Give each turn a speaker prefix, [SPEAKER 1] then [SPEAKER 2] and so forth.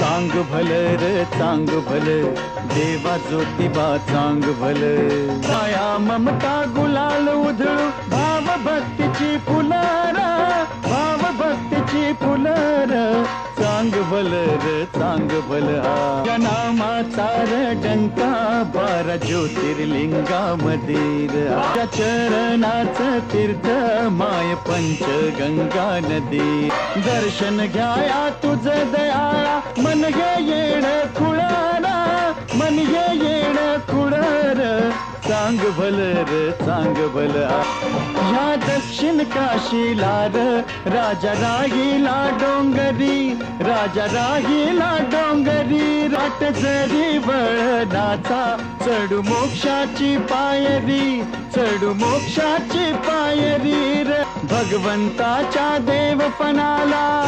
[SPEAKER 1] चांग भल र चांग भल, देवा ज्योतिबा चांग भल. माया ममता गुलाल उधळू, भाव भक्तीची फुलार, भाव भक्तीची फुलार. चांग भल र चांग भल. या नामाचा डंका 12 ज्योतिर्लिंगामध्ये. या चरणाचं तीर्थ माय पंचगंगा नदी. दर्शन घ्याया तुझं दयाळा, मन हे येण खुळारा, मन हे येण खुळार. चांग भल र चांग भल. ह्या दक्षिण काशीला र राजा राहिला डोंगरी, राजा राहिला डोंगरी. राट जरी वळणाचा, चढू मोक्षाची पायरी, चढू मोक्षाची पायरी र. भगवंताच्या देवपणाला